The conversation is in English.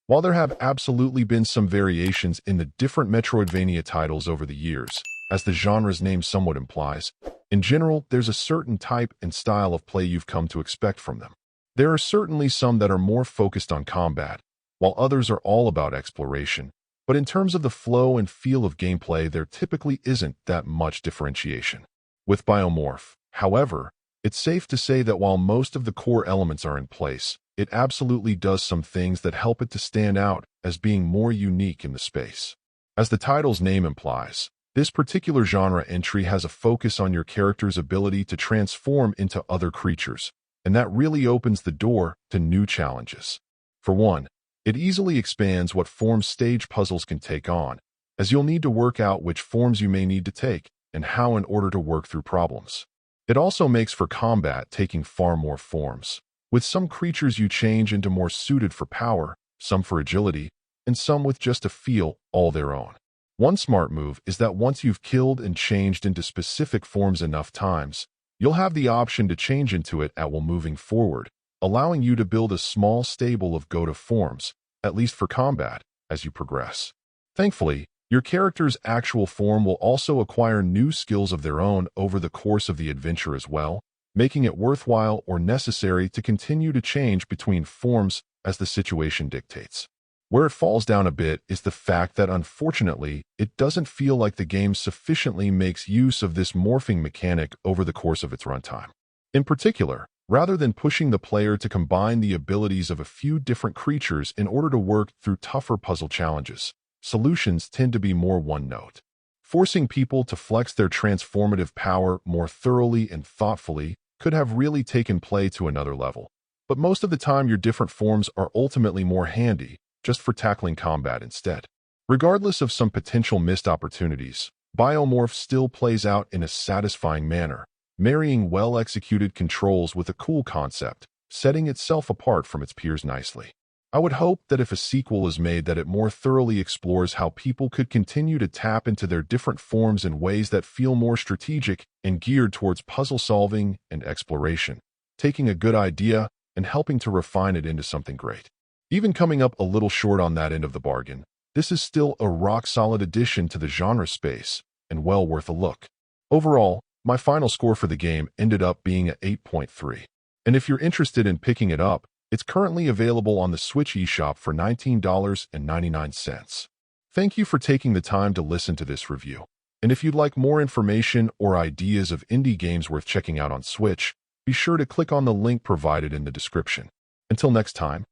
While there have absolutely been some variations in the different Metroidvania titles over the years, as the genre's name somewhat implies, in general, there's a certain type and style of play you've come to expect from them. There are certainly some that are more focused on combat, while others are all about exploration. But in terms of the flow and feel of gameplay, there typically isn't that much differentiation. With BIOMORPH, however, it's safe to say that while most of the core elements are in place, it absolutely does some things that help it to stand out as being more unique in the space. As the title's name implies, this particular genre entry has a focus on your character's ability to transform into other creatures, and that really opens the door to new challenges. For one, it easily expands what forms stage puzzles can take on, as you'll need to work out which forms you may need to take and how in order to work through problems. It also makes for combat taking far more forms, with some creatures you change into more suited for power, some for agility, and some with just a feel all their own. One smart move is that once you've killed and changed into specific forms enough times, you'll have the option to change into it at will moving forward, allowing you to build a small stable of go-to forms, at least for combat, as you progress. Thankfully, your character's actual form will also acquire new skills of their own over the course of the adventure as well, making it worthwhile or necessary to continue to change between forms as the situation dictates. Where it falls down a bit is the fact that unfortunately, it doesn't feel like the game sufficiently makes use of this morphing mechanic over the course of its runtime. In particular, rather than pushing the player to combine the abilities of a few different creatures in order to work through tougher puzzle challenges, solutions tend to be more one-note. Forcing people to flex their transformative power more thoroughly and thoughtfully could have really taken play to another level. But most of the time, your different forms are ultimately more handy, just for tackling combat instead. Regardless of some potential missed opportunities, BIOMORPH still plays out in a satisfying manner, marrying well-executed controls with a cool concept, setting itself apart from its peers nicely. I would hope that if a sequel is made that it more thoroughly explores how people could continue to tap into their different forms in ways that feel more strategic and geared towards puzzle solving and exploration, taking a good idea and helping to refine it into something great. Even coming up a little short on that end of the bargain, this is still a rock-solid addition to the genre space and well worth a look. Overall, my final score for the game ended up being a 8.3. And if you're interested in picking it up, it's currently available on the Switch eShop for $19.99. Thank you for taking the time to listen to this review. And if you'd like more information or ideas of indie games worth checking out on Switch, be sure to click on the link provided in the description. Until next time,